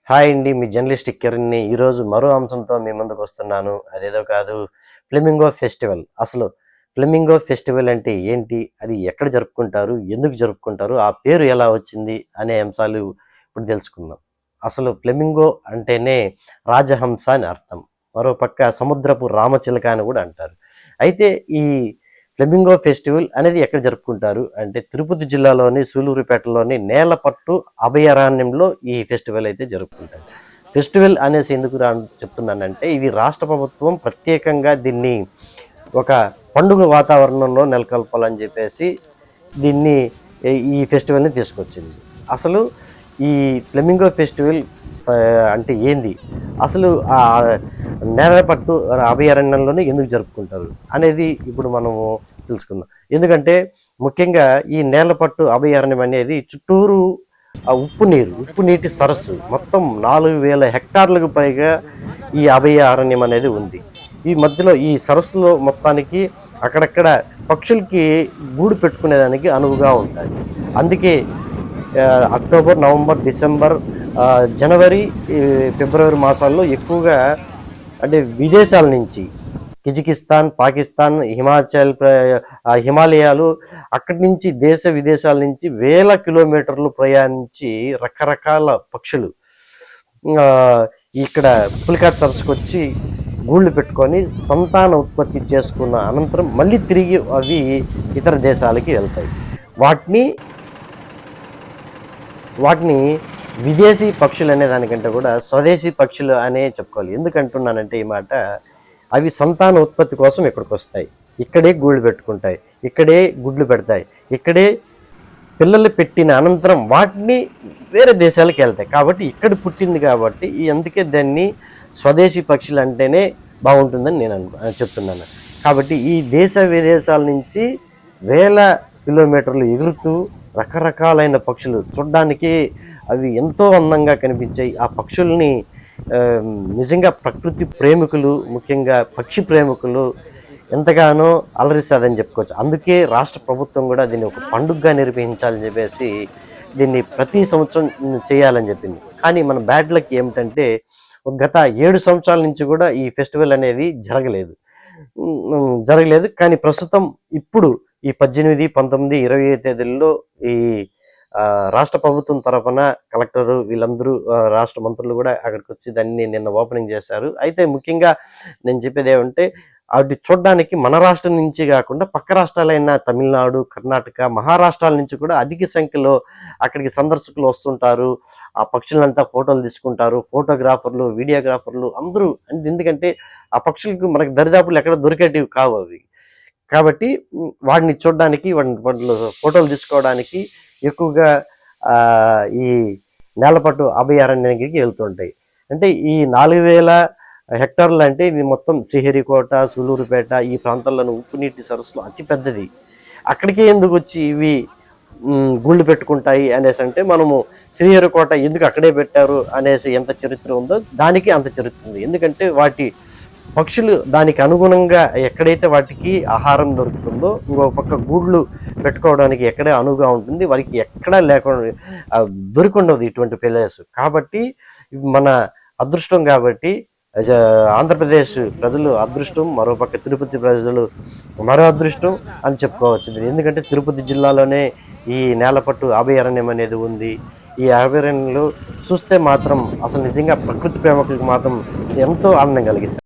Hi అండి, మీ journalist కిరణ్ని. ఈరోజు మరో అంశంతో మీ ముందుకు వస్తున్నాను. అదేదో కాదు, ఫ్లెమింగో ఫెస్టివల్. అసలు ఫ్లెమింగో ఫెస్టివల్ అంటే ఏంటి, అది ఎక్కడ జరుపుకుంటారు, ఎందుకు జరుపుకుంటారు, ఆ పేరు ఎలా వచ్చింది అనే అంశాలు ఇప్పుడు తెలుసుకుందాం. అసలు ఫ్లెమింగో అంటేనే రాజహంస అని అర్థం. మరోపక్క సముద్రపు రామచిలక అని కూడా అంటారు. అయితే ఈ ఫ్లెమింగో ఫెస్టివల్ అనేది ఎక్కడ జరుపుకుంటారు అంటే తిరుపతి జిల్లాలోని సూలూరుపేటలోని నేలపట్టు అభయారణ్యంలో ఈ ఫెస్టివల్ అయితే జరుపుకుంటారు. ఫెస్టివల్ అనేసి ఎందుకు చెప్తున్నానంటే, ఇది రాష్ట్ర ప్రభుత్వం ప్రత్యేకంగా దీన్ని ఒక పండుగ వాతావరణంలో నెలకొల్పాలని చెప్పేసి దీన్ని ఈ ఫెస్టివల్ని తీసుకొచ్చింది. అసలు ఈ ఫ్లెమింగో ఫెస్టివల్ అంటే ఏంది, అసలు ఆ నేలపట్టు అభయారణ్యంలోనే ఎందుకు జరుపుకుంటారు అనేది ఇప్పుడు మనము తెలుసుకుందాం. ఎందుకంటే ముఖ్యంగా ఈ నేలపట్టు అభయారణ్యం అనేది చుట్టూరు ఆ ఉప్పు నీటి సరస్సు మొత్తం 4000 హెక్టార్లకు పైగా ఈ అభయారణ్యం అనేది ఉంది. ఈ మధ్యలో ఈ సరస్సులో మొత్తానికి అక్కడక్కడ పక్షులకి గూడు పెట్టుకునేదానికి అనువుగా ఉంటాయి. అందుకే అక్టోబర్, నవంబర్, డిసెంబర్, జనవరి, ఫిబ్రవరి మాసాల్లో ఎక్కువగా అంటే విదేశాల నుంచి కిజికిస్తాన్, పాకిస్తాన్, హిమాలయాలు అక్కడి నుంచి దేశ విదేశాల నుంచి వేల కిలోమీటర్లు ప్రయాణించి రకరకాల పక్షులు ఇక్కడ పులికాట్ సరస్సుకు వచ్చి గూళ్ళు పెట్టుకొని సంతాన ఉత్పత్తి చేసుకున్న అనంతరం మళ్ళీ తిరిగి అవి ఇతర దేశాలకి వెళ్తాయి. వాటిని విదేశీ పక్షులు అనే దానికంటే కూడా స్వదేశీ పక్షులు అనే చెప్పుకోవాలి. ఎందుకంటున్నానంటే ఈ మాట, అవి సంతాన ఉత్పత్తి కోసం ఇక్కడికి వస్తాయి, ఇక్కడే గూళ్ళు పెట్టుకుంటాయి, ఇక్కడే గుడ్లు పెడతాయి, ఇక్కడే పిల్లలు పెట్టిన అనంతరం వాటిని వేరే దేశాలకు వెళ్తాయి. కాబట్టి ఇక్కడ పుట్టింది కాబట్టి అందుకే దాన్ని స్వదేశీ పక్షులు అంటేనే బాగుంటుందని నేను చెప్తున్నాను. కాబట్టి ఈ దేశ విదేశాల నుంచి వేల కిలోమీటర్లు ఎగురుతూ రకరకాలైన పక్షులు చూడడానికి అవి ఎంతో అందంగా కనిపించాయి. ఆ పక్షుల్ని నిజంగా ప్రకృతి ప్రేమికులు, ముఖ్యంగా పక్షి ప్రేమికులు ఎంతగానో అలరిస్తారని చెప్పుకోవచ్చు. అందుకే రాష్ట్ర ప్రభుత్వం కూడా దీన్ని ఒక పండుగగా నిర్వహించాలని చెప్పేసి దీన్ని ప్రతి సంవత్సరం చేయాలని చెప్పింది. కానీ మన బ్యాడ్ లక్ ఏమిటంటే గత 7 సంవత్సరాల నుంచి కూడా ఈ ఫెస్టివల్ అనేది జరగలేదు. కానీ ప్రస్తుతం ఇప్పుడు ఈ 18, 19, 20 తేదీల్లో ఈ రాష్ట్ర ప్రభుత్వం తరఫున కలెక్టరు వీళ్ళందరూ రాష్ట్ర మంత్రులు కూడా అక్కడికి వచ్చి దాన్ని నిన్న ఓపెనింగ్ చేశారు. అయితే ముఖ్యంగా నేను చెప్పేది ఏమంటే, అది చూడడానికి మన రాష్ట్రం నుంచి కాకుండా పక్క రాష్ట్రాలైన తమిళనాడు, కర్ణాటక, మహారాష్ట్రాల నుంచి కూడా అధిక సంఖ్యలో అక్కడికి సందర్శకులు వస్తుంటారు. ఆ పక్షులంతా ఫోటోలు తీసుకుంటారు. ఫోటోగ్రాఫర్లు, వీడియోగ్రాఫర్లు అందరూ. ఎందుకంటే ఆ పక్షులకు మనకు దరిదాపులు ఎక్కడ దొరికేటివి కావు అవి. కాబట్టి వాటిని చూడడానికి, వాటిలో ఫోటోలు తీసుకోవడానికి ఎక్కువగా ఈ నేలపట్టు అభయారణ్యానికి వెళ్తుంటాయి. అంటే ఈ 4000 హెక్టార్లు అంటే ఇది మొత్తం శ్రీహరికోట, సూలూరుపేట ఈ ప్రాంతాల్లోని ఉప్పు నీటి సరస్సులో అతి పెద్దది. అక్కడికే ఎందుకు వచ్చి ఇవి గూళ్ళు పెట్టుకుంటాయి అనేసి అంటే, మనము శ్రీహరికోట ఎందుకు అక్కడే పెట్టారు అనేసి ఎంత చరిత్ర ఉందో దానికి అంత చరిత్ర ఉంది. ఎందుకంటే వాటి పక్షులు దానికి అనుగుణంగా ఎక్కడైతే వాటికి ఆహారం దొరుకుతుందో ఇంకో పక్క గూళ్ళు పెట్టుకోవడానికి ఎక్కడే అనువుగా ఉంటుంది, వారికి ఎక్కడా లేకుండా దొరికుండదు ఇటువంటి ప్లేస్. కాబట్టి మన అదృష్టం. కాబట్టి ఆంధ్రప్రదేశ్ ప్రజలు అదృష్టం, మరోపక్క తిరుపతి ప్రజలు మరో అదృష్టం అని చెప్పుకోవచ్చు. ఎందుకంటే తిరుపతి జిల్లాలోనే ఈ నేలపట్టు అభయారణ్యం అనేది ఉంది. ఈ అభయారణ్యంలో చూస్తే మాత్రం అసలు నిజంగా ప్రకృతి ప్రేమికులకు మాత్రం ఎంతో ఆనందం కలిగిస్తుంది.